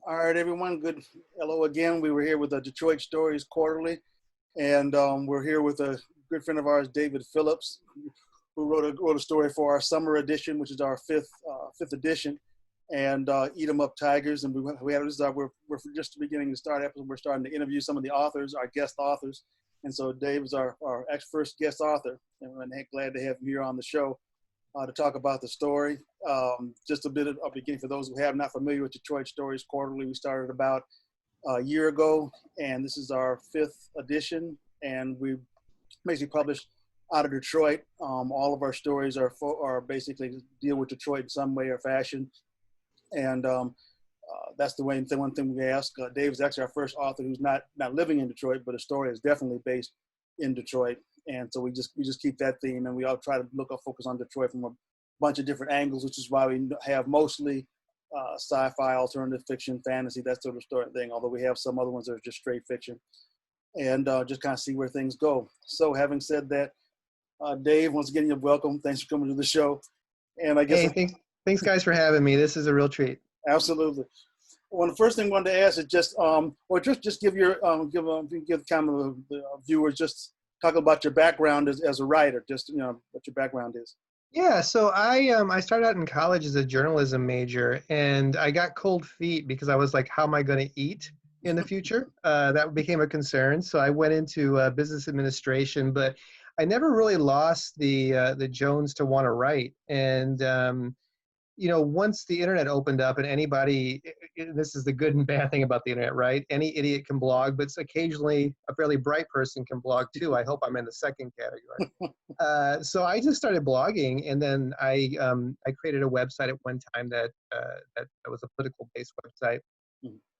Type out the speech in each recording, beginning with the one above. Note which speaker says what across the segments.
Speaker 1: All right, everyone. Good. Hello again. We were here with the Detroit Stories Quarterly, and we're here with a good friend of ours, David Phillips, who wrote a story for our summer edition, which is our fifth edition, and Eat 'em Up Tigers. And we're just beginning to start episode. We're starting to interview some of the authors, our guest authors, and so Dave is our first guest author, and we're glad to have him here on the show to talk about the story. Just a bit of a beginning for those who have not familiar with Detroit Stories Quarterly. We started about a year ago, and this is our fifth edition, and we basically published out of Detroit. All of our stories are basically deal with Detroit in some way or fashion, and that's the one thing we ask. Dave is actually our first author who's not living in Detroit, but a story is definitely based in Detroit. And so we just keep that theme, and we all try to focus on Detroit from a bunch of different angles, which is why we have mostly sci-fi, alternative fiction, fantasy, that sort of story thing, although we have some other ones that are just straight fiction, and just kind of see where things go. So having said that, Dave, once again, you're welcome. Thanks for coming to the show. And I guess
Speaker 2: thanks guys for having me. This is a real treat.
Speaker 1: Absolutely. Well, the first thing I wanted to ask is just give kind of the viewers just talk about your background as a writer, just what your background is.
Speaker 2: Yeah, so I started out in college as a journalism major, and I got cold feet because I was like, how am I going to eat in the future? That became a concern. So I went into business administration, but I never really lost the Jones to want to write. And once the internet opened up, and anybody, this is the good and bad thing about the internet, right? Any idiot can blog, but occasionally a fairly bright person can blog too. I hope I'm in the second category. So I just started blogging, and then I created a website at one time that was a political-based website.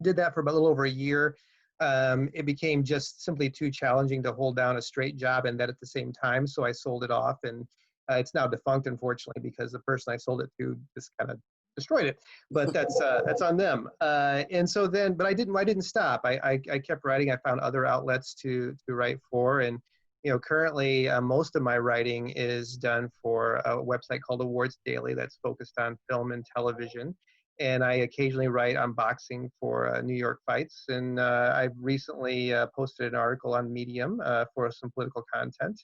Speaker 2: Did that for about a little over a year. It became just simply too challenging to hold down a straight job and that at the same time, so I sold it off, and it's now defunct, unfortunately, because the person I sold it to just kind of destroyed it. But that's on them. And so then, but I didn't stop. I kept writing. I found other outlets to write for, and currently most of my writing is done for a website called Awards Daily that's focused on film and television. And I occasionally write unboxing for New York fights. And I've recently posted an article on Medium for some political content.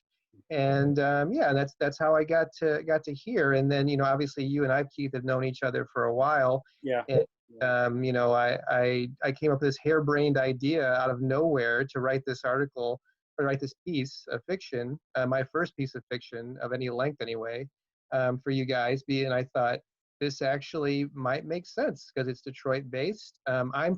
Speaker 2: And that's how I got to here. And then obviously you and I, Keith, have known each other for a while.
Speaker 1: Yeah.
Speaker 2: And, I came up with this harebrained idea out of nowhere to write this article, or write this piece of fiction, my first piece of fiction of any length anyway, for you guys. And I thought this actually might make sense because it's Detroit based. I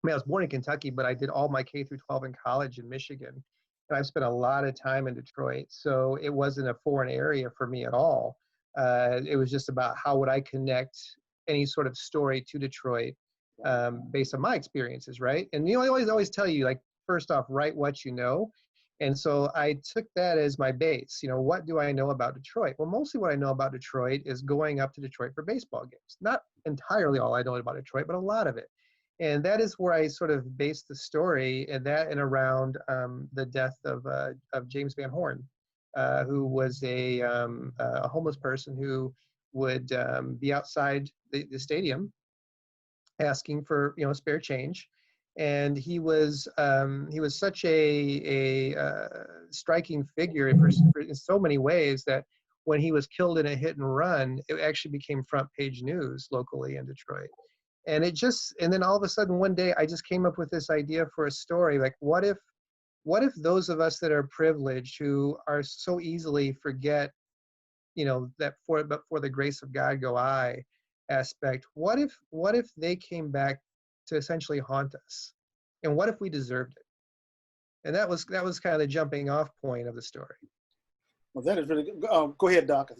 Speaker 2: was born in Kentucky, but I did all my K through 12 in college in Michigan. And I've spent a lot of time in Detroit, so it wasn't a foreign area for me at all. It was just about how would I connect any sort of story to Detroit based on my experiences, right? And I always tell you, like, first off, write what you know. And so I took that as my base. What do I know about Detroit? Well, mostly what I know about Detroit is going up to Detroit for baseball games. Not entirely all I know about Detroit, but a lot of it. And that is where I sort of based the story, and around the death of James Van Horn, who was a homeless person who would be outside the stadium asking for spare change. And he was such a striking figure in so many ways that when he was killed in a hit and run, it actually became front page news locally in Detroit. And then all of a sudden one day I just came up with this idea for a story. Like, what if those of us that are privileged, who are so easily forget, that for the grace of God go I aspect, what if they came back to essentially haunt us? And what if we deserved it? And that was kind of the jumping off point of the story.
Speaker 1: Well, that is really good. Go ahead, Doc.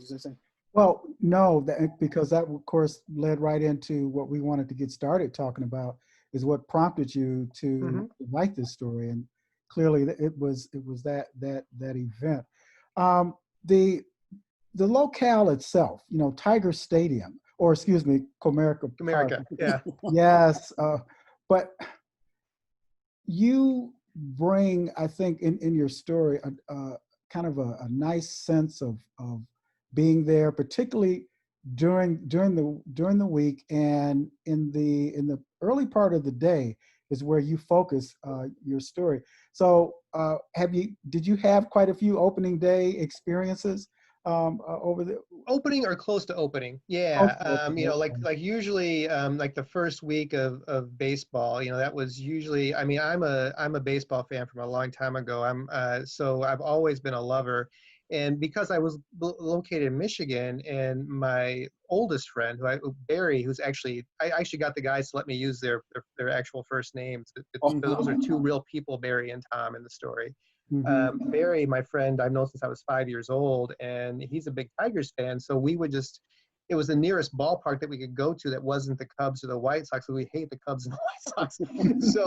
Speaker 3: Well, no, because that, of course, led right into what we wanted to get started talking about, is what prompted you to write this story. And clearly it was that event. The locale itself, Tiger Stadium, or excuse me, Comerica.
Speaker 2: Yeah.
Speaker 3: Yes. But you bring, I think, in your story, kind of a nice sense of being there, particularly during the week and in the early part of the day is where you focus your story. So did you have quite a few opening day experiences over the
Speaker 2: Opening or close to opening? Yeah. You know, like usually like the first week of baseball, you know, that was usually, I mean, I'm a baseball fan from a long time ago. So I've always been a lover. And because I was located in Michigan, and my oldest friend, Barry, I actually got the guys to let me use their actual first names. Those are two real people, Barry and Tom, in the story. Barry, my friend, I've known since I was 5 years old, and he's a big Tigers fan. So it was the nearest ballpark that we could go to that wasn't the Cubs or the White Sox. So we hate the Cubs and the White Sox.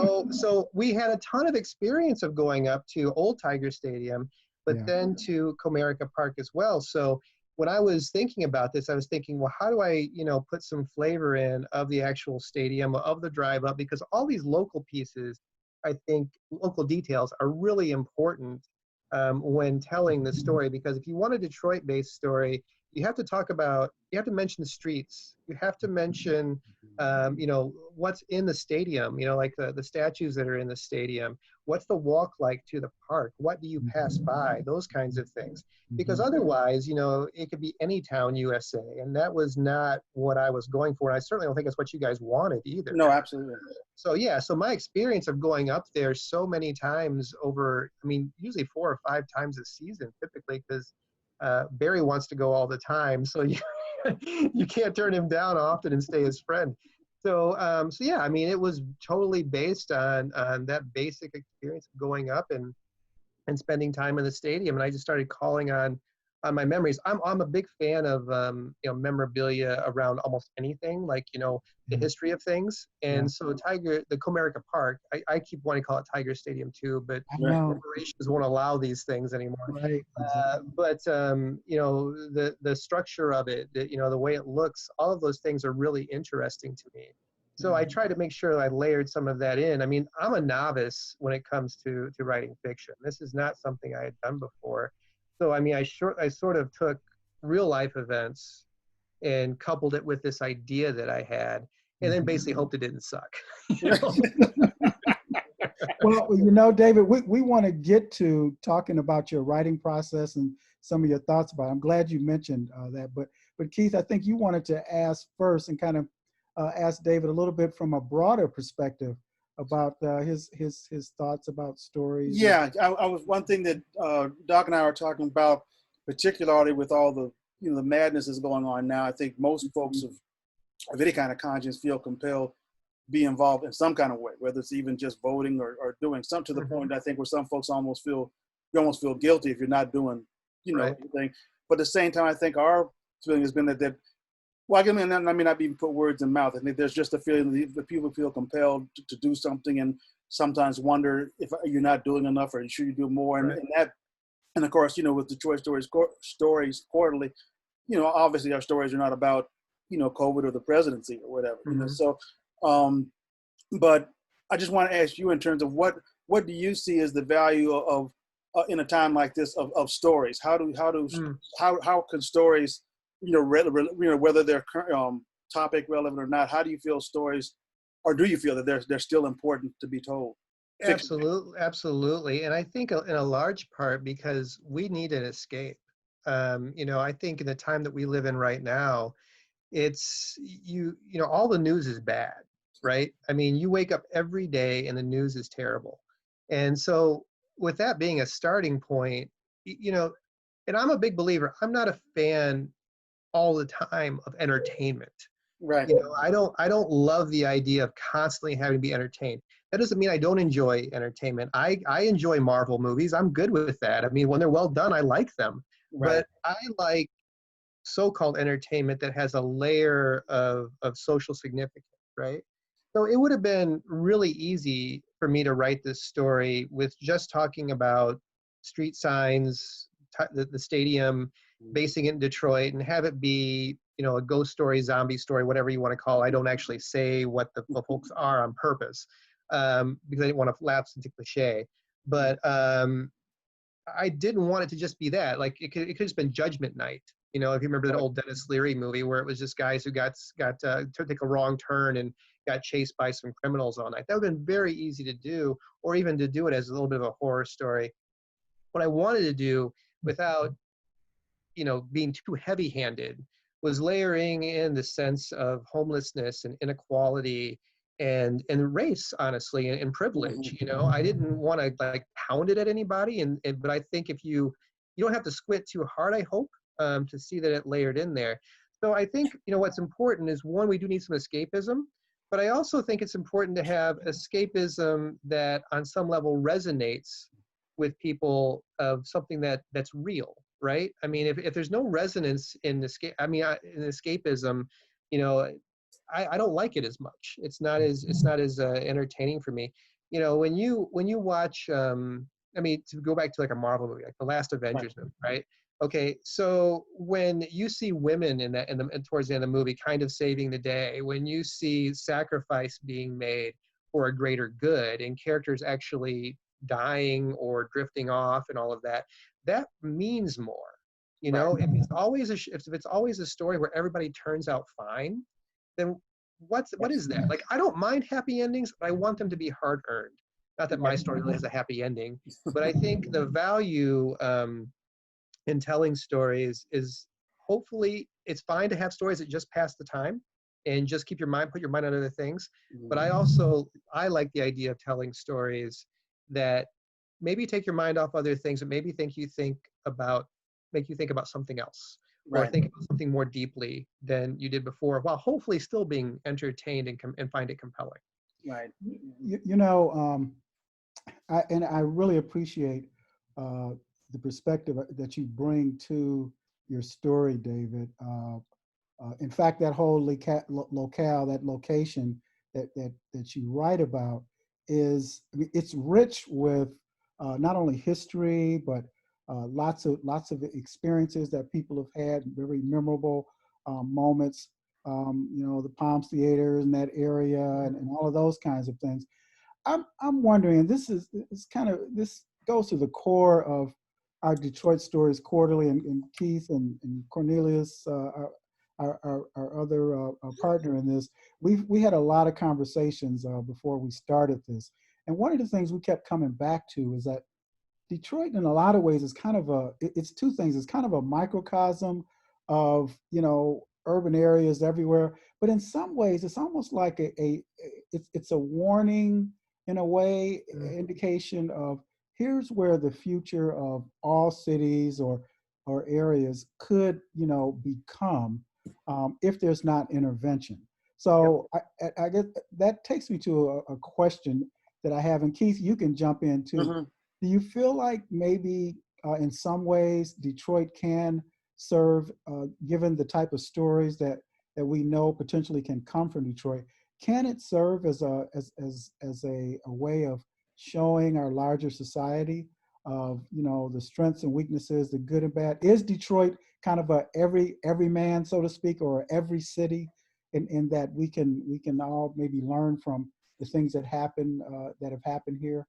Speaker 2: So we had a ton of experience of going up to Old Tiger Stadium, but then to Comerica Park as well. So when I was thinking about this, I was thinking, well, how do I, you know, put some flavor in of the actual stadium, of the drive up, because all these local pieces, I think local details are really important when telling the story, because if you want a Detroit-based story, you have to mention the streets. You have to mention, you know, what's in the stadium, you know, like the statues that are in the stadium. What's the walk like to the park? What do you pass by? Those kinds of things. Because otherwise, you know, it could be any town USA. And that was not what I was going for. And I certainly don't think it's what you guys wanted either.
Speaker 1: No, absolutely.
Speaker 2: So yeah, so my experience of going up there so many times over, I mean, usually 4 or 5 times a season, typically, because Barry wants to go all the time. So you can't turn him down often and stay his friend. So yeah, I mean, it was totally based on that basic experience of going up and spending time in the stadium. And I just started calling on my memories. I'm a big fan of you know, memorabilia around almost anything, like, you know, the history of things. And so the Comerica Park, I keep wanting to call it Tiger Stadium too, but corporations won't allow these things anymore.
Speaker 3: Right.
Speaker 2: But you know, the structure of it, you know, the way it looks, all of those things are really interesting to me. So I try to make sure I layered some of that in. I mean, I'm a novice when it comes to writing fiction. This is not something I had done before. So, I mean, I sort of took real life events and coupled it with this idea that I had, and then basically hoped it didn't suck. You know?
Speaker 3: Well, you know, David, we want to get to talking about your writing process and some of your thoughts about it. I'm glad you mentioned that. But Keith, I think you wanted to ask first and kind of ask David a little bit from a broader perspective about his thoughts about stories.
Speaker 1: Yeah, I was one thing that Doc and I were talking about, particularly with all the, you know, the madness that's going on now. I think most folks of any kind of conscience feel compelled to be involved in some kind of way, whether it's even just voting or doing something, to the point, I think, where some folks almost feel guilty if you're not doing, you know, anything. But at the same time, I think our feeling has been that well, I mean, I may not even put words in mouth. I think there's just a feeling that people feel compelled to do something, and sometimes wonder if you're not doing enough or should you do more. And of course, you know, with Detroit Stories Quarterly, you know, obviously our stories are not about, you know, COVID or the presidency or whatever. You know, so, but I just want to ask you in terms of what do you see as the value of in a time like this of stories? How can stories, you know, whether they're topic relevant or not, how do you feel stories, or do you feel that they're still important to be told?
Speaker 2: Absolutely. And I think in a large part because we need an escape. You know, I think in the time that we live in right now, it's, you know, all the news is bad, right? I mean, you wake up every day and the news is terrible. And so with that being a starting point, you know, and I'm a big believer, I'm not a fan all the time of entertainment.
Speaker 1: Right.
Speaker 2: You know, I don't love the idea of constantly having to be entertained. That doesn't mean I don't enjoy entertainment. I enjoy Marvel movies. I'm good with that. I mean, when they're well done, I like them.
Speaker 1: Right.
Speaker 2: But I like so-called entertainment that has a layer of social significance, right? So it would have been really easy for me to write this story with just talking about street signs, the stadium, basing it in Detroit, and have it be, you know, a ghost story, zombie story, whatever you want to call it. I don't actually say what the folks are on purpose because I didn't want to lapse into cliche. But I didn't want it to just be that. Like it could have just been Judgment Night. You know, if you remember that old Dennis Leary movie where it was just guys who got to take a wrong turn and got chased by some criminals all night. That would have been very easy to do, or even to do it as a little bit of a horror story. What I wanted to do without, being too heavy-handed was layering in the sense of homelessness and inequality and race, honestly, and privilege. I didn't want to like pound it at anybody, but I think if you don't have to squint too hard, I hope, to see that it layered in there. So I think, what's important is, one, we do need some escapism, but I also think it's important to have escapism that on some level resonates with people, of something that's real, right? I mean, if there's no resonance in in escapism, I don't like it as much. It's not as entertaining for me. When you watch, to go back to like a Marvel movie, like the last Avengers movie, right? Okay, so when you see women towards the end of the movie kind of saving the day, when you see sacrifice being made for a greater good, and characters actually dying or drifting off and all of that, that means more. If it's always a story where everybody turns out fine, then what is that? Like, I don't mind happy endings, but I want them to be hard earned. Not that my story really has a happy ending, but I think the value in telling stories is, hopefully it's fine to have stories that just pass the time and just put your mind on other things. But I like the idea of telling stories that maybe take your mind off other things, and maybe make you think about something else, or think about something more deeply than you did before, while hopefully still being entertained and find it compelling.
Speaker 1: Right.
Speaker 3: I really appreciate the perspective that you bring to your story, David. In fact, that whole locale, that location that you write about it's rich with not only history, but lots of experiences that people have had, very memorable moments. The Palms Theater in that area, and all of those kinds of things. I'm wondering, and this goes to the core of our Detroit Stories Quarterly, and Keith and Cornelius, our other partner in this, we had a lot of conversations before we started this. And one of the things we kept coming back to is that Detroit, in a lot of ways, is it's two things. It's kind of a microcosm of, urban areas everywhere. But in some ways, it's almost like it's a warning, in a way, indication of here's where the future of all cities or areas could, become if there's not intervention. So I guess that takes me to a question that I have, and Keith, you can jump in too. Do you feel like maybe in some ways Detroit can serve, given the type of stories that we know potentially can come from Detroit, can it serve as a way of showing our larger society of the strengths and weaknesses, the good and bad? Is Detroit kind of a every man, so to speak, or every city, in that we can all maybe learn from the things that have happened here?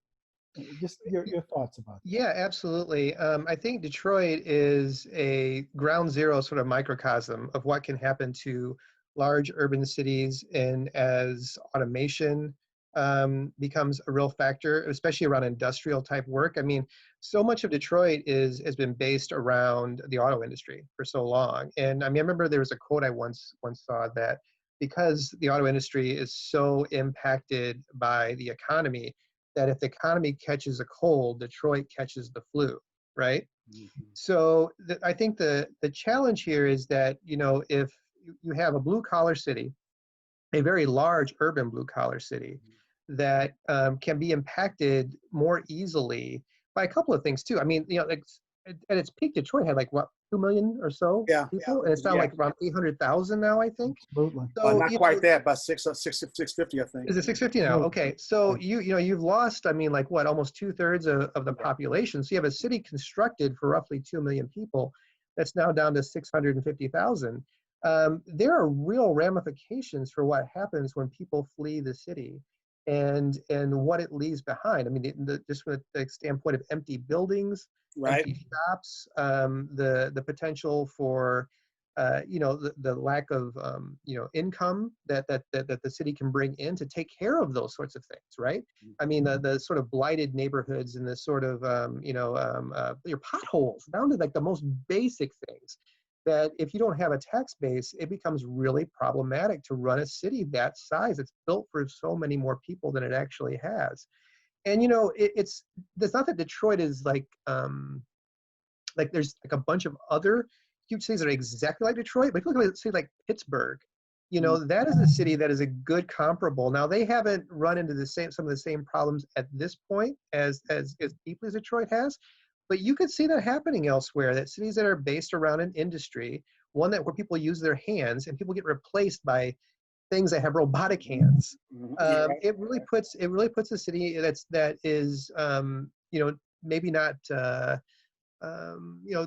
Speaker 3: Just your thoughts about that.
Speaker 2: Yeah, absolutely. I think Detroit is a ground zero sort of microcosm of what can happen to large urban cities, and as automation becomes a real factor, especially around industrial type work. I mean, so much of Detroit has been based around the auto industry for so long. And I remember there was a quote I once saw that because the auto industry is so impacted by the economy, that if the economy catches a cold, Detroit catches the flu, right? So I think the challenge here is that, if you have a blue collar city, a very large urban blue collar city, that can be impacted more easily by a couple of things too. I mean, at its peak, Detroit had like what, 2 million or so people, and it's now like around 800,000 now, I think.
Speaker 3: Absolutely.
Speaker 2: So,
Speaker 1: not quite that, about 650, I think.
Speaker 2: Is it 650 now? Okay, so you've lost, like what, almost 2/3 of the population. So you have a city constructed for roughly 2 million people that's now down to 650,000. There are real ramifications for what happens when people flee the city, and what it leaves behind. I mean, just from the standpoint of empty buildings, empty shops, the potential for the lack of income that the city can bring in to take care of those sorts of things, right? I mean, the sort of blighted neighborhoods and the sort of your potholes down to like the most basic things. That if you don't have a tax base, it becomes really problematic to run a city that size. It's built for so many more people than it actually has. And it's not that Detroit is like there's like a bunch of other huge cities that are exactly like Detroit, but if you look at a city like Pittsburgh, that is a city that is a good comparable. Now they haven't run into some of the same problems at this point as deeply as Detroit has, but you could see that happening elsewhere, that cities that are based around an industry, one where people use their hands and people get replaced by things that have robotic hands. It really puts a city that is maybe not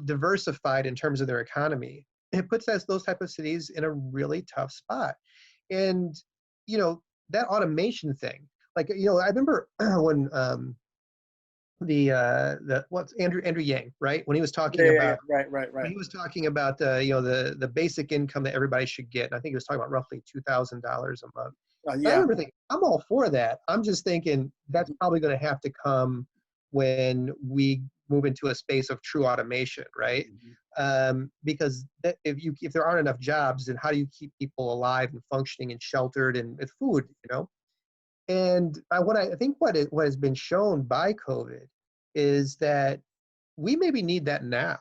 Speaker 2: diversified in terms of their economy. It puts those type of cities in a really tough spot. And that automation thing, like I remember when Andrew Yang, right? When he was talking about
Speaker 1: right.
Speaker 2: When he was talking about the basic income that everybody should get, and I think he was talking about roughly $2,000 a month. I remember thinking, I'm all for that. I'm just thinking that's probably going to have to come when we move into a space of true automation, right? Because if there aren't enough jobs, then how do you keep people alive and functioning and sheltered and with food, And what has been shown by COVID is that we maybe need that now.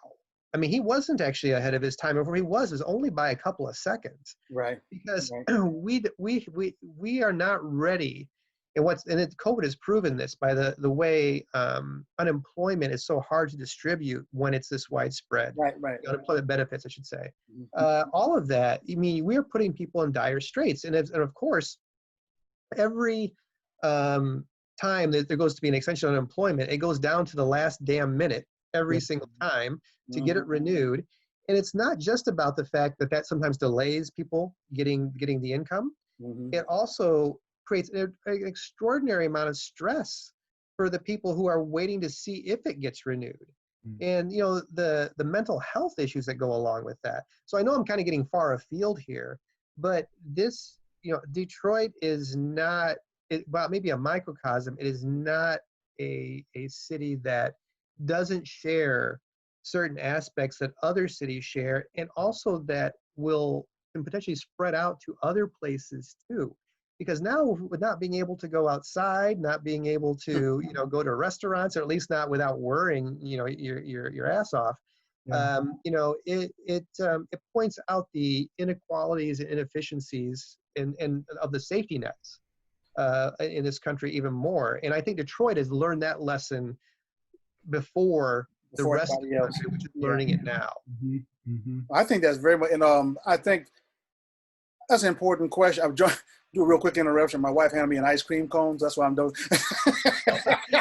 Speaker 2: I mean, he wasn't actually ahead of his time. Or he was only by a couple of seconds.
Speaker 1: Right.
Speaker 2: Because we are not ready. And COVID has proven this by the way unemployment is so hard to distribute when it's this widespread.
Speaker 1: Right.
Speaker 2: Unemployment benefits, I should say. All of that. I mean, we are putting people in dire straits, and of course, every time that there goes to be an extension of unemployment, it goes down to the last damn minute every single time to get it renewed. And it's not just about the fact that sometimes delays people getting the income. It also creates an extraordinary amount of stress for the people who are waiting to see if it gets renewed. And the mental health issues that go along with that. So I know I'm kind of getting far afield here, but this, Detroit is not, well, maybe a microcosm. It is not a city that doesn't share certain aspects that other cities share, and also that can potentially spread out to other places too. Because now, with not being able to go outside, not being able to go to restaurants, or at least not without worrying your ass off, it points out the inequalities and inefficiencies and of the safety nets in this country even more. And I think Detroit has learned that lesson before the rest of the country, which is learning it now.
Speaker 1: I think that's very much, and I think that's an important question. I'm do a real quick interruption. My wife handed me an ice cream cone. So that's why I'm doing.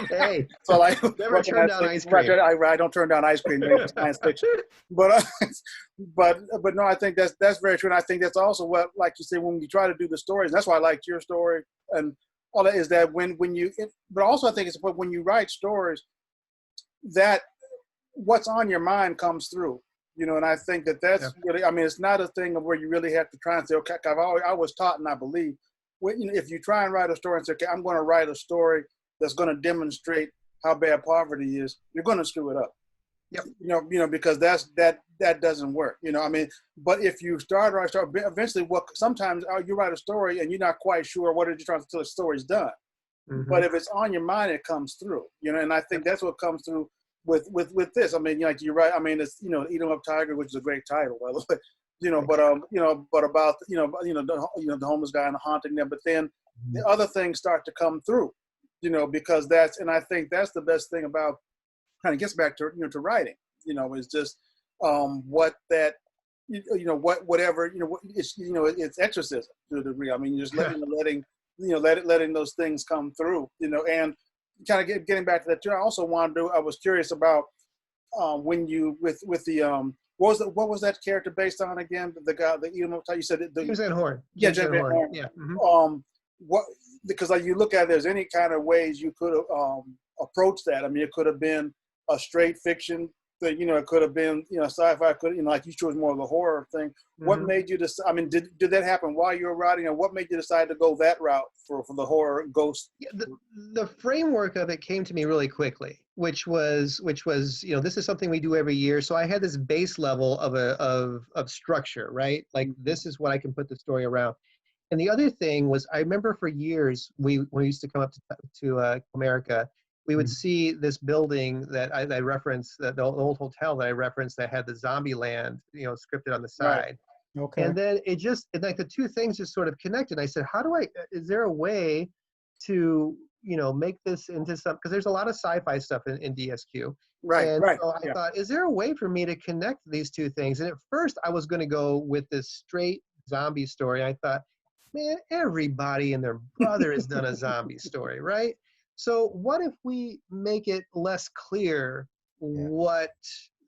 Speaker 2: Hey,
Speaker 1: so
Speaker 2: never turn down ice cream.
Speaker 1: I don't turn down ice cream. It's science fiction. But no, I think that's very true. And I think that's also what, like you say, when you try to do the stories, and that's why I liked your story and all that, is that but also I think it's when you write stories, that what's on your mind comes through. And I think that's really, I mean, it's not a thing of where you really have to try and say, okay, I was taught and I believe, if you try and write a story and say, okay, I'm going to write a story that's going to demonstrate how bad poverty is, you're going to screw it up.
Speaker 2: Yep.
Speaker 1: Because that doesn't work. I mean, but if you start, eventually, sometimes you write a story and you're not quite sure what it is you're trying to tell the story's done. But if it's on your mind, it comes through. And I think that's what comes through with this. I mean, like you're right. I mean, it's Eat 'em Up Tiger, which is a great title, by the way. But about the homeless guy and the haunting them. But then the other things start to come through, because and I think that's the best thing about, kind of gets back to to writing. Is just what that whatever it's exorcism to a degree. I mean, just letting those things come through. And kind of getting back to that too, I also I was curious about when you with the what was that character based on again? The guy, the you said
Speaker 2: James Van Horn.
Speaker 1: Yeah, James Van Horn.
Speaker 2: Yeah.
Speaker 1: Because like you look at it, there's any kind of ways you could approach that. I mean, it could have been a straight fiction that, you know, it could have been, you know, sci-fi, could, you know, like you chose more of the horror thing. What made you decide? I mean, did that happen while you were writing, and what made you decide to go that route for the horror ghost?
Speaker 2: Yeah, the framework of it came to me really quickly, which was, you know, this is something we do every year. So I had this base level of structure, right? Like, this is what I can put the story around. And the other thing was, I remember for years, when we used to come up to America, we would see this building that I referenced, the old hotel that I referenced, that had the Zombie Land, you know, scripted on the side.
Speaker 3: Right. Okay.
Speaker 2: And then it like the two things just sort of connected. I said, is there a way to, you know, make this into some, because there's a lot of sci-fi stuff in DSQ.
Speaker 1: Right,
Speaker 2: and
Speaker 1: right.
Speaker 2: So I thought, is there a way for me to connect these two things? And at first I was going to go with this straight zombie story. I thought, man, everybody and their brother has done a zombie story, right? So what if we make it less clear what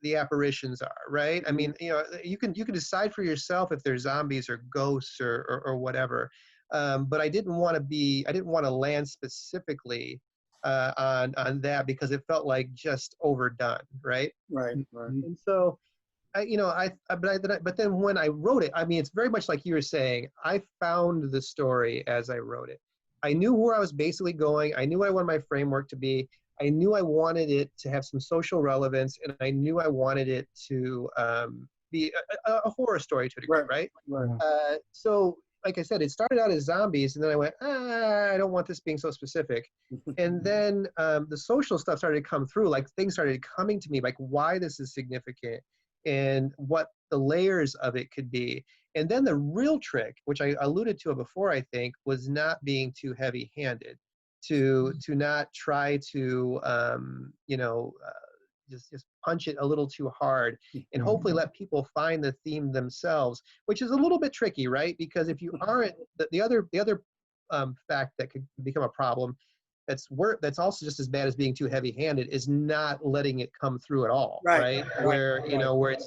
Speaker 2: the apparitions are, right? I mean, you know, you can decide for yourself if they're zombies or ghosts or whatever. But I didn't want to land specifically on that, because it felt like just overdone, right?
Speaker 1: Right, right.
Speaker 2: And so but then when I wrote it, I mean, it's very much like you were saying, I found the story as I wrote it. I knew where I was basically going. I knew what I wanted my framework to be. I knew I wanted it to have some social relevance, and I knew I wanted it to be a horror story to a degree, right? So, like I said, it started out as zombies, and then I went, I don't want this being so specific. And then the social stuff started to come through, like things started coming to me, like why this is significant and what the layers of it could be. And then the real trick, which I alluded to before, I think, was not being too heavy-handed, to not try to, just punch it a little too hard, and hopefully let people find the theme themselves, which is a little bit tricky, right? Because if you aren't, the other fact that could become a problem, that's also just as bad as being too heavy-handed, is not letting it come through at all, right? Where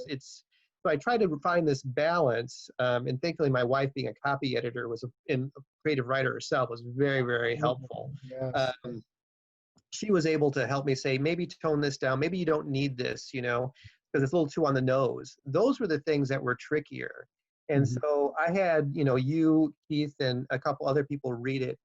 Speaker 2: it's. So I tried to find this balance, and thankfully my wife, being a copy editor, was a creative writer herself, was very, very helpful.
Speaker 3: Yes.
Speaker 2: She was able to help me say, maybe tone this down, maybe you don't need this, you know, because it's a little too on the nose. Those were the things that were trickier. And so I had, you know, you, Keith, and a couple other people read it.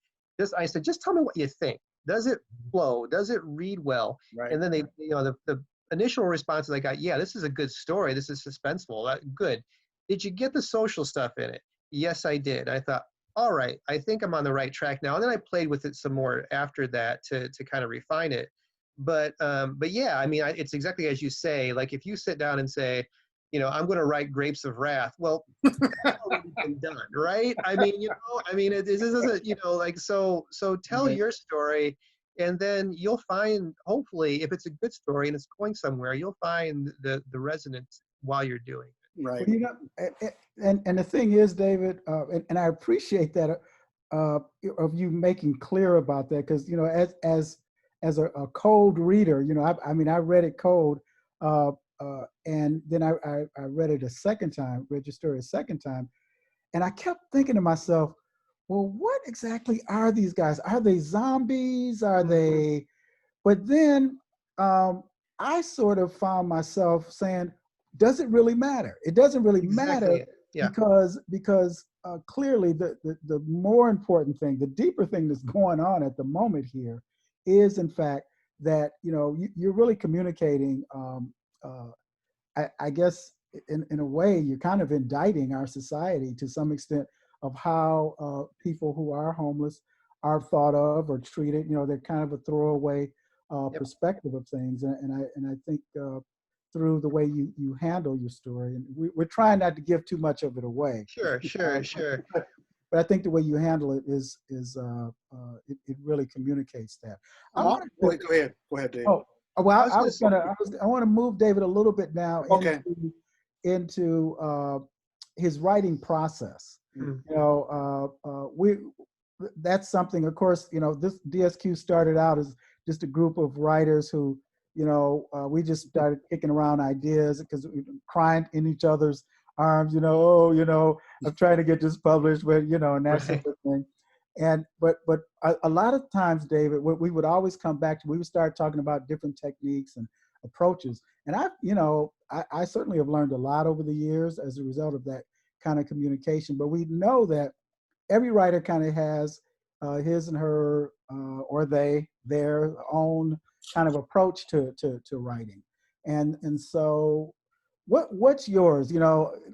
Speaker 2: I said, just tell me what you think. Does it flow? Does it read well?
Speaker 1: Right.
Speaker 2: And then they, you know, the initial responses I got, yeah, this is a good story. This is suspenseful. Good. Did you get the social stuff in it? Yes, I did. I thought, all right, I think I'm on the right track now. And then I played with it some more after that to kind of refine it. But yeah, I mean, it's exactly as you say. Like, if you sit down and say, you know, I'm going to write Grapes of Wrath, well, that's already been done, right? I mean, you know, this isn't, you know, like, so tell your story, and then you'll find, hopefully, if it's a good story and it's going somewhere, you'll find the resonance while you're doing it.
Speaker 1: Right.
Speaker 3: Well, you know, and the thing is, David, and I appreciate that of you making clear about that, because, you know, as a cold reader, you know, I mean, I read it cold, and then I read it a second time, read your story a second time, and I kept thinking to myself, well, what exactly are these guys? Are they zombies? Are they? But then I sort of found myself saying, does it really matter? It doesn't really matter, because clearly the more important thing, the deeper thing that's going on at the moment here is, in fact, that, you know, you're really communicating. I guess in a way, you're kind of indicting our society to some extent of how people who are homeless are thought of or treated. You know, they're kind of a throwaway perspective of things, and I think through the way you handle your story, and we're trying not to give too much of it away.
Speaker 2: Sure.
Speaker 3: But I think the way you handle it is it really communicates that.
Speaker 1: Go ahead, Dave.
Speaker 3: Oh, well, I want to move David a little bit now into his writing process. You know, that's something, of course, you know, this DSQ started out as just a group of writers who, you know, we just started kicking around ideas because we were crying in each other's arms, you know, oh, you know, I'm trying to get this published, but, you know, and that sort of thing. And but a lot of times, David, what we would always come back to, we would start talking about different techniques and approaches. And I certainly have learned a lot over the years as a result of that kind of communication. But we know that every writer kind of has his and her or their own kind of approach to writing. And so what's yours?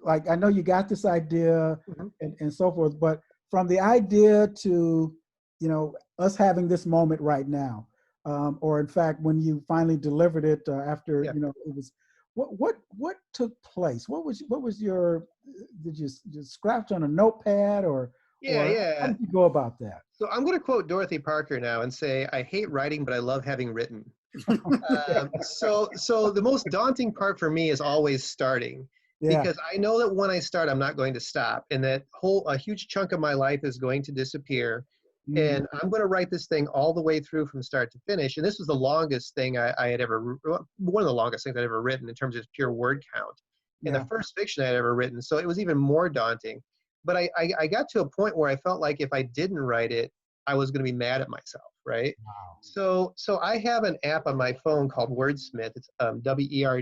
Speaker 3: Like, I know you got this idea and so forth, but from the idea to, us having this moment right now, or in fact, when you finally delivered it after, it was, what took place? What was your, did you just scratch on a notepad or how did you go about that?
Speaker 2: So I'm going to quote Dorothy Parker now and say, I hate writing, but I love having written. So the most daunting part for me is always starting, because I know that when I start, I'm not going to stop, and that a huge chunk of my life is going to disappear. And I'm going to write this thing all the way through from start to finish. And this was the longest thing I had ever, one of the longest things I'd ever written in terms of pure word count, and the first fiction I'd ever written. So it was even more daunting. But I got to a point where I felt like if I didn't write it, I was going to be mad at myself, right? Wow. So I have an app on my phone called Wordsmith. It's WERDSMITH.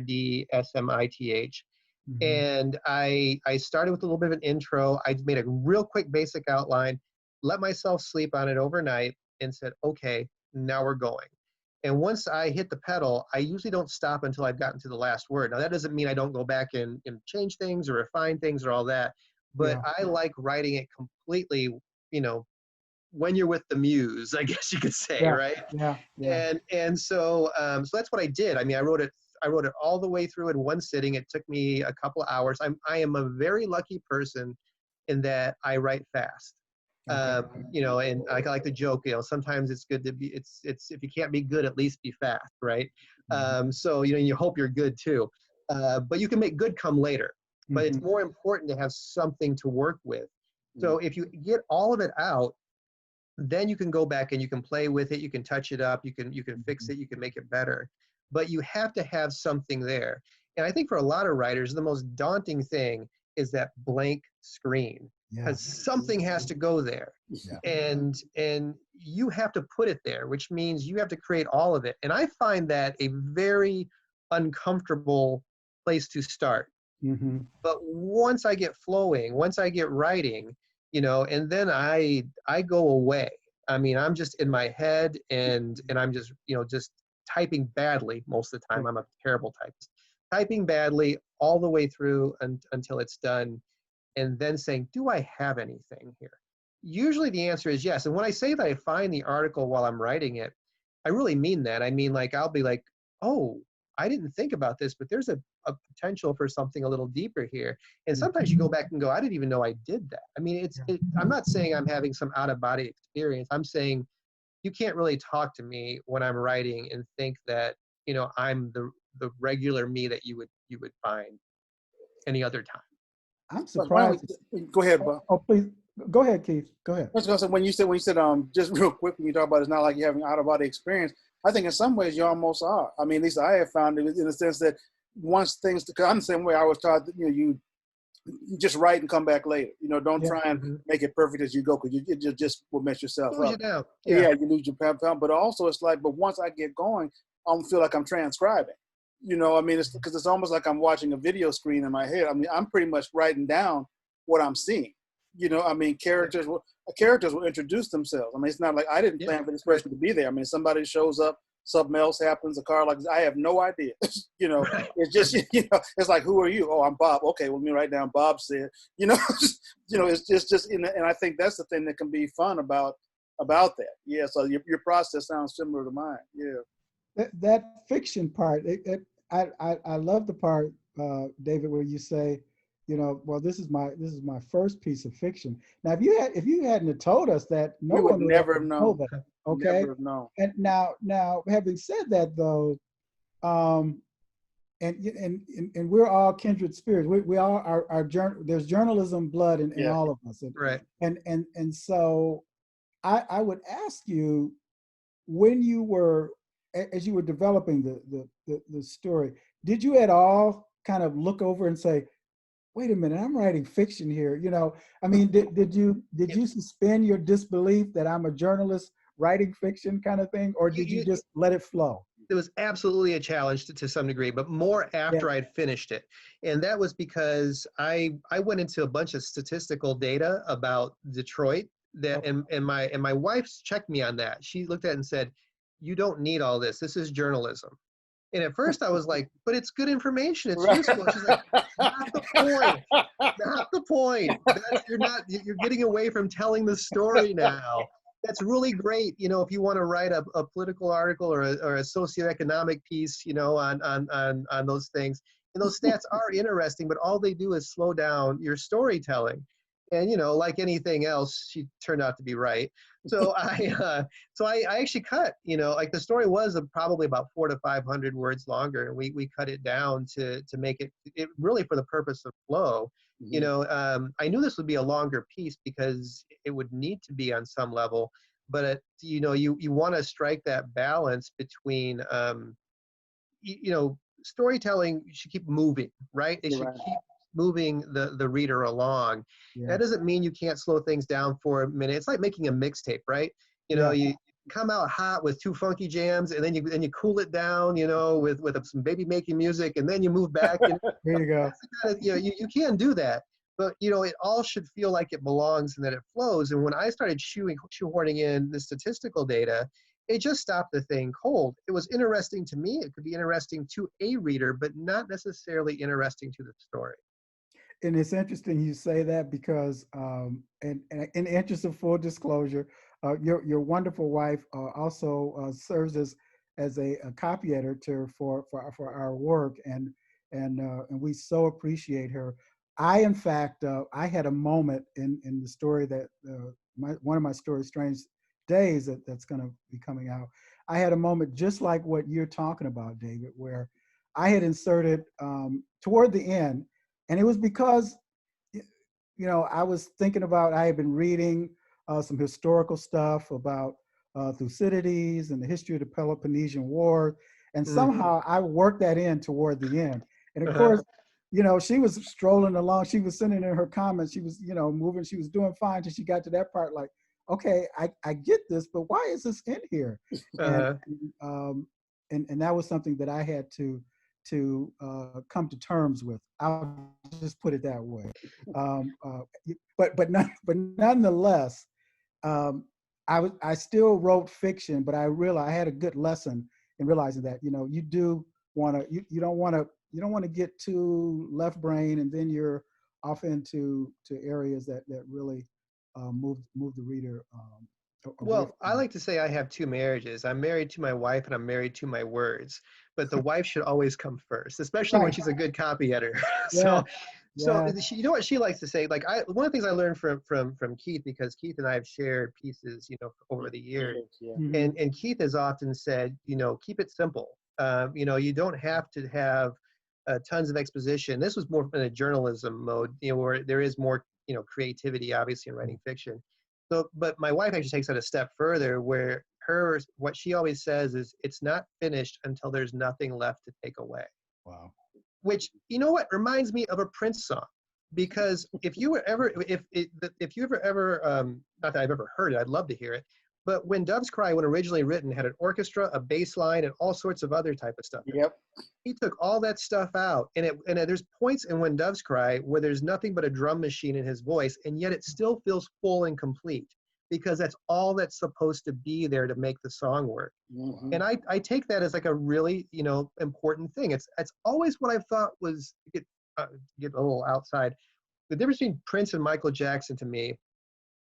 Speaker 2: And I started with a little bit of an intro. I made a real quick basic outline, let myself sleep on it overnight, and said, okay, now we're going. And once I hit the pedal, I usually don't stop until I've gotten to the last word. Now, that doesn't mean I don't go back and change things or refine things or all that. But I like writing it completely, when you're with the muse, I guess you could say, right? And so that's what I did. I mean, I wrote it all the way through in one sitting. It took me a couple of hours. I am a very lucky person in that I write fast. And I like to joke, sometimes it's good to be, it's if you can't be good, at least be fast, right? So, you hope you're good too. But you can make good come later. But it's more important to have something to work with. So if you get all of it out, then you can go back and you can play with it. You can touch it up. You can fix it. You can make it better. But you have to have something there. And I think for a lot of writers, the most daunting thing is that blank screen, because something has to go there. And you have to put it there, which means you have to create all of it. And I find that a very uncomfortable place to start. But once I get flowing, once I get writing, and then I go away. I mean, I'm just in my head and I'm just, just typing badly most of the time. I'm a terrible typist. Typing badly all the way through until it's done, and then saying, do I have anything here? Usually the answer is yes. And when I say that I find the article while I'm writing it, I really mean that. I mean, like, I'll be like, oh, I didn't think about this, but there's a potential for something a little deeper here. And sometimes you go back and go, I didn't even know I did that. I mean, I'm not saying I'm having some out-of-body experience. I'm saying you can't really talk to me when I'm writing and think that, I'm the regular me that you would find any other time.
Speaker 3: I'm surprised.
Speaker 1: Go ahead, Bob.
Speaker 3: Oh, please. Go ahead, Keith. Go ahead.
Speaker 1: I was gonna say, when you said just real quick, when you talk about it's not like you're having out-of-body experience, I think in some ways you almost are. I mean, at least I have found it in the sense that once things, because I'm the same way. I was taught that you just write and come back later. Don't try and make it perfect as you go, because you just will mess yourself up. You lose your pound. But also it's like, but once I get going, I don't feel like I'm transcribing. I mean, it's because it's almost like I'm watching a video screen in my head. I mean, I'm pretty much writing down what I'm seeing. I mean, characters will introduce themselves. I mean, it's not like I didn't plan for this person to be there. I mean, somebody shows up, something else happens, a car like this, I have no idea. It's just, it's like, who are you? Oh, I'm Bob. Okay, well, let me write down Bob said. It's just, and I think that's the thing that can be fun about that. Yeah. So your process sounds similar to mine. Yeah.
Speaker 3: That fiction part, I love the part, David, where you say, well, this is my first piece of fiction. Now, if you hadn't have told us that,
Speaker 1: we would never have known.
Speaker 3: Okay.
Speaker 1: Never have known.
Speaker 3: And now, having said that, though, and we're all kindred spirits. We all are there's journalism blood in all of us. And so I would ask you, when you were, as you were developing the story, did you at all kind of look over and say, wait a minute, I'm writing fiction here? I mean, did you suspend your disbelief that I'm a journalist writing fiction kind of thing, or did you just let it flow?
Speaker 2: it was absolutely a challenge to some degree, but more after
Speaker 3: Yeah.
Speaker 2: I'd finished it. And that was because I went into a bunch of statistical data about Detroit that, and my wife checked me on that. She looked at it and said, "You don't need all this. This is journalism." And at first I was like, "But it's good information. It's useful." She's like, "Not the point. Not the point. You're getting away from telling the story now. That's really great, you know, if you want to write a political article or a socioeconomic piece, you know, on those things. And those stats are interesting, but all they do is slow down your storytelling. And, you know, like anything else, she turned out to be right. So I actually cut, you know, like the story was probably about 400 to 500 words longer, and we cut it down to make it really for the purpose of flow. You know, I knew this would be a longer piece because it would need to be on some level, but you know, you want to strike that balance between, you know, storytelling should keep moving, right? It should keep moving the reader along. That doesn't mean you can't slow things down for a minute. It's like making a mixtape, right? You know, you come out hot with 2 funky jams, and then you cool it down, you know, with some baby making music, and then you move back. And
Speaker 3: there you go.
Speaker 2: kind of, you know, you can do that, but you know, it all should feel like it belongs and that it flows. And when I started shoehorning in the statistical data, it just stopped the thing cold. It was interesting to me. It could be interesting to a reader, but not necessarily interesting to the story.
Speaker 3: And it's interesting you say that because, and in the interest of full disclosure, your wonderful wife also serves as a copy editor for our work, and we so appreciate her. In fact, I had a moment in the story that one of my stories, Strange Days, that's going to be coming out. I had a moment just like what you're talking about, David, where I had inserted toward the end. And it was because, you know, I was thinking about, I had been reading some historical stuff about Thucydides and the history of the Peloponnesian War. And somehow I worked that in toward the end. And of course, you know, she was strolling along. She was sending in her comments. She was, you know, moving. She was doing fine until she got to that part like, okay, I get this, but why is this in here? And that was something that I had to come to terms with. I'll just put it that way. But nonetheless, I still wrote fiction, but I realized I had a good lesson in realizing that, you know, you do want to, you don't want to get too left brain, and then you're off into areas that really move the reader.
Speaker 2: Well, I like to say I have 2 marriages. I'm married to my wife and I'm married to my words, but the wife should always come first, especially when she's a good copy editor. So you know what she likes to say, like one of the things I learned from Keith, because Keith and I have shared pieces, you know, over the years, and Keith has often said, you know, keep it simple. You know, you don't have to have tons of exposition. This was more in a journalism mode, you know, where there is more, you know, creativity, obviously, in writing fiction. So, but my wife actually takes it a step further, where what she always says is, it's not finished until there's nothing left to take away.
Speaker 3: Wow.
Speaker 2: Which, you know what, reminds me of a Prince song. Because if you were ever, if you ever, not that I've ever heard it, I'd love to hear it, but When Doves Cry, when originally written, had an orchestra, a bass line, and all sorts of other type of stuff.
Speaker 1: Yep.
Speaker 2: He took all that stuff out, and there's points in When Doves Cry where there's nothing but a drum machine in his voice, and yet it still feels full and complete, because that's all that's supposed to be there to make the song work. And I take that as like a really, you know, important thing. It's always what I've thought was, get a little outside, the difference between Prince and Michael Jackson to me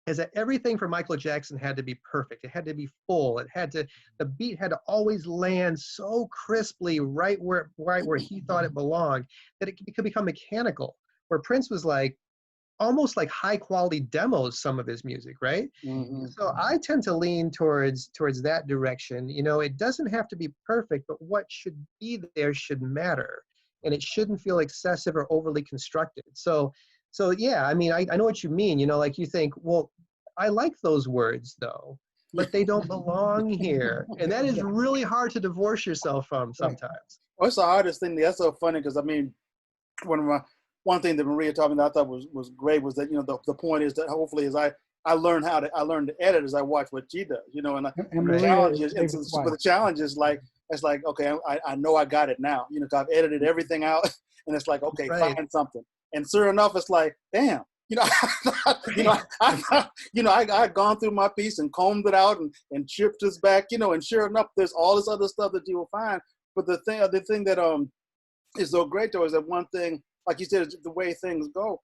Speaker 2: is that everything for Michael Jackson had to be perfect. It had to be full. The beat had to always land so crisply right where he thought it belonged, that it could become mechanical. Where Prince was like, almost like high quality demos, some of his music, right? So I tend to lean towards that direction. You know, it doesn't have to be perfect, but what should be there should matter. And it shouldn't feel excessive or overly constructed. So yeah, I mean, I know what you mean. You know, like you think, well, I like those words though, but they don't belong here. And that is really hard to divorce yourself from sometimes.
Speaker 1: Well, it's the hardest thing. That's so funny, because I mean, one thing that Maria taught me that I thought was great was that, you know, the point is that hopefully as I learned to edit as I watch what she does, you know, and the challenge is, but the challenge is like, it's like, okay, I know I got it now. You know, 'cause I've edited everything out, and it's like, okay,
Speaker 2: Right.
Speaker 1: find something. And sure enough, it's like, damn, you know, I've gone through my piece and combed it out and chipped this back, you know, and sure enough, there's all this other stuff that you will find. But the thing that is so great though is that one thing, like you said, is the way things go.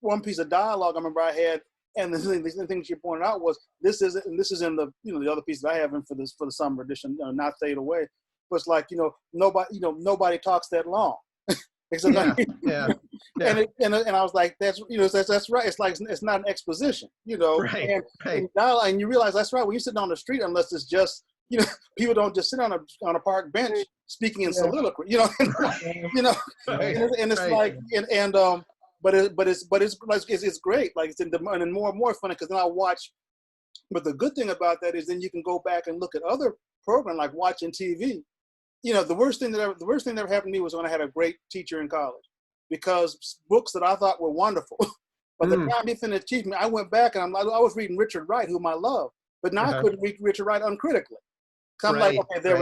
Speaker 1: One piece of dialogue I remember I had, and the thing she pointed out was this is in the, you know, the other piece that I have in for the summer edition, Not Fade Away. But it's like, nobody talks that long. Except
Speaker 2: yeah.
Speaker 1: And I was like, that's right. It's like it's not an exposition, you know.
Speaker 2: Right.
Speaker 1: And you realize that's right. When you sit on the street, unless it's just, you know, people don't just sit on a park bench speaking in soliloquy, you know. You know,
Speaker 2: Right.
Speaker 1: and it's like but it's great. Like it's and more and more funny because then I watch. But the good thing about that is then you can go back and look at other programs like watching TV. You know, the worst thing that ever happened to me was when I had a great teacher in college, because books that I thought were wonderful, by the time he finished teaching me, I went back and I was reading Richard Wright, whom I love, but now I couldn't read Richard Wright uncritically. I'm like, okay, there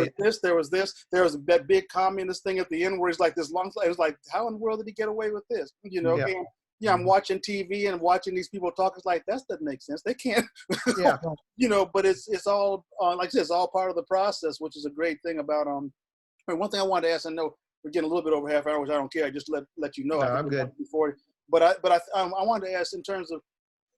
Speaker 1: was that big communist thing at the end where he's like this long. It was like, how in the world did he get away with this? You know, and I'm watching TV and watching these people talk. It's like, that doesn't make sense. They can't, you know. But it's all like I said, it's all part of the process, which is a great thing about one thing I wanted to ask. I know we're getting a little bit over half hour, which I don't care. I just let you know.
Speaker 2: No, I'm good.
Speaker 1: But I wanted to ask in terms of,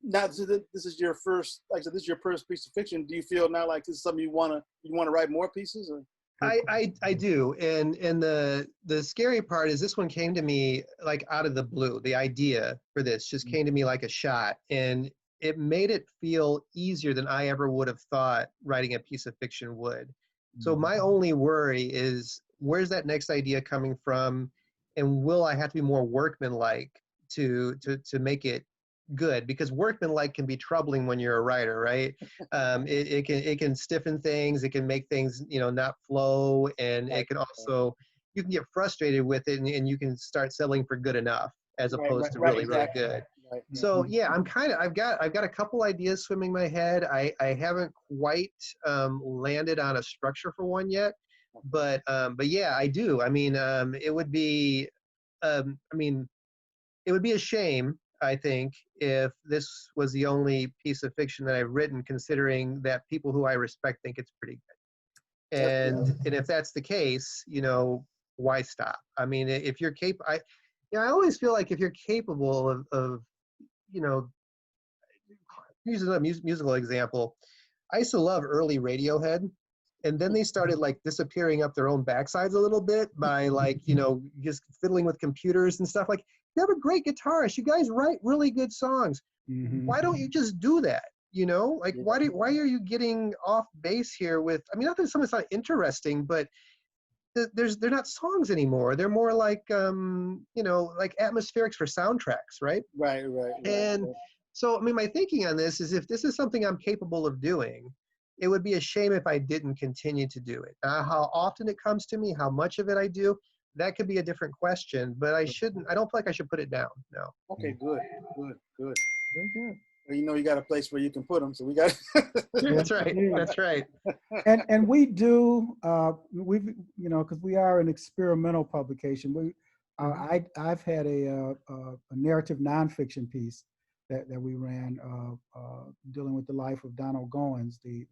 Speaker 1: now this is your first, like I said, this is your first piece of fiction. Do you feel now like this is something you want to write more pieces? Or?
Speaker 2: I do, and the scary part is this one came to me like out of the blue. The idea for this just came to me like a shot, and it made it feel easier than I ever would have thought writing a piece of fiction would. So my only worry is, where's that next idea coming from, and will I have to be more workmanlike to make it good? Because workmanlike can be troubling when you're a writer, right? It can stiffen things, it can make things, you know, not flow, and it can also, you can get frustrated with it, and you can start settling for good enough as opposed to really good. Right. So yeah, I've got a couple ideas swimming my head. I haven't quite landed on a structure for one yet, but yeah, I do. I mean, it would be a shame, I think, if this was the only piece of fiction that I've written, considering that people who I respect think it's pretty good. And if that's the case, you know, why stop? I mean, if you're capable, I always feel like if you're capable of you know, use a musical example. I used to love early Radiohead, and then they started like disappearing up their own backsides a little bit by like, you know, just fiddling with computers and stuff. Like, you have a great guitarist. You guys write really good songs. Why don't you just do that? You know, like why are you getting off base here with? I mean, not that something's not interesting, but they're not songs anymore. They're more like you know, like atmospherics for soundtracks, right?
Speaker 1: Right.
Speaker 2: And so, I mean, my thinking on this is, if this is something I'm capable of doing, it would be a shame if I didn't continue to do it. How often it comes to me, how much of it I do, that could be a different question, but I don't feel like I should put it down, no.
Speaker 1: Okay, good.
Speaker 3: Very good.
Speaker 1: Well, you know, you got a place where you can put them, so we got.
Speaker 2: That's right.
Speaker 3: And we do, we've, you know, because we are an experimental publication. I've had a narrative nonfiction piece that we ran dealing with the life of Donald Goins, the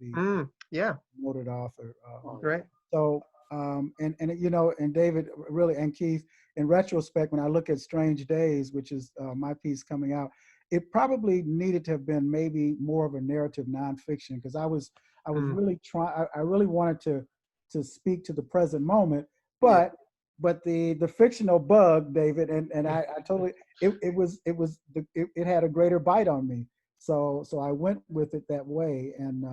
Speaker 3: noted author.
Speaker 2: Right.
Speaker 3: So, and you know, and David, really, and Keith, in retrospect, when I look at Strange Days, which is my piece coming out, it probably needed to have been maybe more of a narrative nonfiction, because I was really trying. I really wanted to speak to the present moment, but the fictional bug, David, and I totally it had a greater bite on me. So I went with it that way, and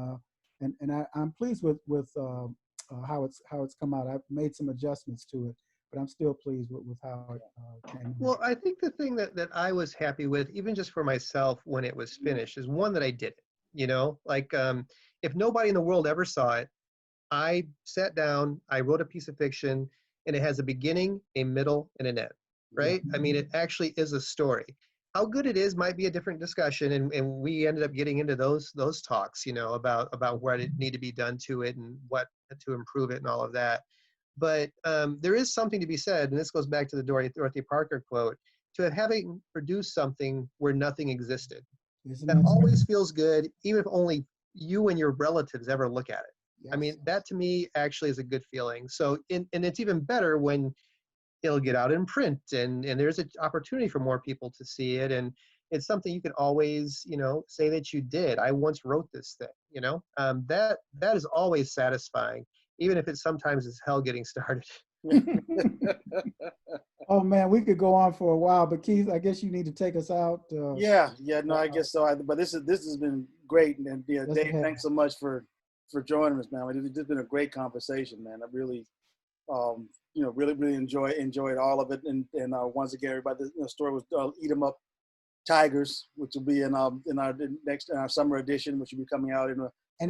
Speaker 3: I'm pleased with how it's come out. I've made some adjustments to it, but I'm still pleased with how it came out.
Speaker 2: Well, I think the thing that I was happy with, even just for myself when it was finished, is one, that I did it. You know, like if nobody in the world ever saw it, I sat down, I wrote a piece of fiction, and it has a beginning, a middle, and an end, right? I mean, it actually is a story. How good it is might be a different discussion, and we ended up getting into those talks, you know, about what it need to be done to it and what to improve it and all of that. But there is something to be said, and this goes back to the Dorothy Parker quote, to having produced something where nothing existed.
Speaker 3: Isn't
Speaker 2: That
Speaker 3: that
Speaker 2: always
Speaker 3: something?
Speaker 2: feels good, even if only you and your relatives ever look at it. I
Speaker 3: Yes.
Speaker 2: mean, that to me actually is a good feeling. So, and it's even better when it'll get out in print and there's an opportunity for more people to see it. And it's something you can always, you know, say that you did. I once wrote this thing, you know, that is always satisfying, even if it sometimes is hell getting started.
Speaker 3: Oh man, we could go on for a while, but Keith, I guess you need to take us out.
Speaker 1: Yeah, no, I guess so. But this has been great, and yeah,
Speaker 3: Yes, it
Speaker 1: Dave,
Speaker 3: has.
Speaker 1: thanks so much for joining us, man. It's just been a great conversation, man. I really, really enjoyed all of it, and once again, everybody, the story was Eat 'em Up Tigers, which will be in our next summer edition, which will be coming out
Speaker 3: And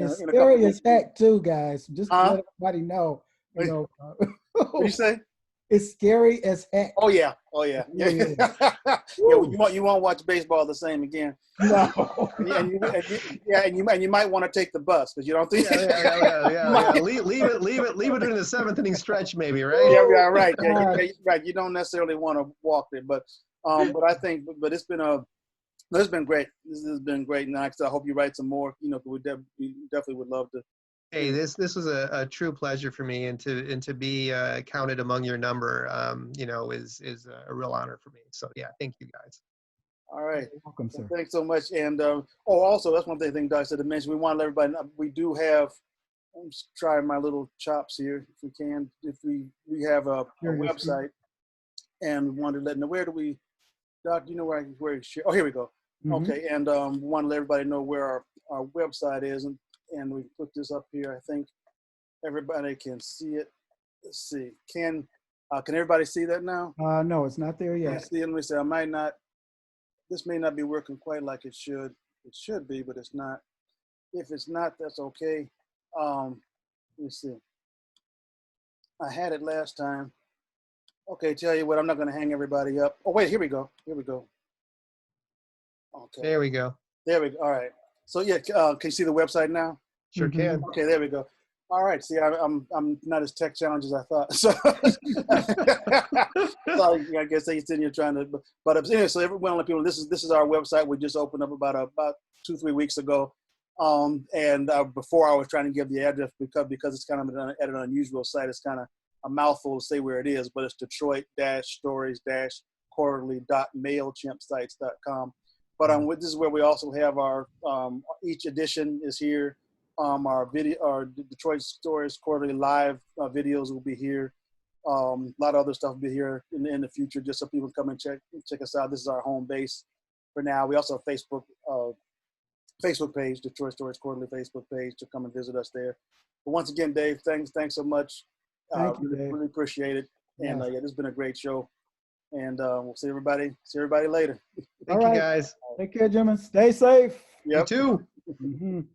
Speaker 3: it's
Speaker 1: in a couple of
Speaker 3: scary
Speaker 1: weeks.
Speaker 3: as heck too, guys. Just to
Speaker 1: Huh?
Speaker 3: let everybody know, you know,
Speaker 1: What do you say?
Speaker 3: it's scary as heck.
Speaker 1: Oh yeah,
Speaker 3: It really is.
Speaker 1: yeah.
Speaker 3: Woo.
Speaker 1: You won't watch baseball the same again.
Speaker 3: No.
Speaker 1: And you might want to take the bus because you don't think.
Speaker 2: Yeah. Leave it during the seventh inning stretch, maybe, right?
Speaker 1: Yeah, right.
Speaker 3: God.
Speaker 1: Right. You don't necessarily want to walk there, but I think, but it's been great. This has been great, and I hope you write some more. You know, we definitely would love to.
Speaker 2: Hey, this was a true pleasure for me, and to be counted among your number, you know, is a real honor for me. So yeah, thank you guys.
Speaker 1: All right.
Speaker 3: You're welcome, sir.
Speaker 1: Thanks so much. And also that's one thing Doug said to mention. We want to let everybody know we do have. I'm just trying my little chops here, if we can. If we have a website, and we wanted to let know where do we, Doc? Do you know where share? Oh, here we go.
Speaker 3: Mhm.
Speaker 1: Okay, and we want to let everybody know where our website is, and we put this up here. I think everybody can see it. Let's see. Can everybody see that now?
Speaker 3: No, it's not there
Speaker 1: Yeah.
Speaker 3: yet.
Speaker 1: See, let me say, I might not. This may not be working quite like it should. It should be, but it's not. If it's not, that's okay. Let me see. I had it last time. Okay, tell you what, I'm not going to hang everybody up. Oh, wait, here we go. Okay.
Speaker 2: There we go.
Speaker 1: All right. So yeah, can you see the website now?
Speaker 2: Sure can.
Speaker 1: Okay, there we go. All right. See, I'm not as tech challenged as I thought. So, so I guess they sitting here trying to. But anyway, so everyone, people, this is our website. We just opened up about 2-3 weeks ago. And before I was trying to give the address because it's kind of at an unusual site. It's kind of a mouthful to say where it is, but it's Detroit-stories-quarterly.mailchimpsites.com. But this is where we also have our each edition is here. Our Detroit Stories Quarterly live videos will be here. A lot of other stuff will be here in the future, just so people come and check us out. This is our home base for now. We also have Facebook page, Detroit Stories Quarterly Facebook page, to come and visit us there. But once again, Dave, thanks so much.
Speaker 3: Thank you, Dave.
Speaker 1: Really appreciate it. And
Speaker 3: Yes.
Speaker 1: this has been a great show. And we'll see everybody later.
Speaker 2: Thank you, guys.
Speaker 3: Take care, Jimmy. Stay safe.
Speaker 1: Yep.
Speaker 2: You too.
Speaker 3: Mhm.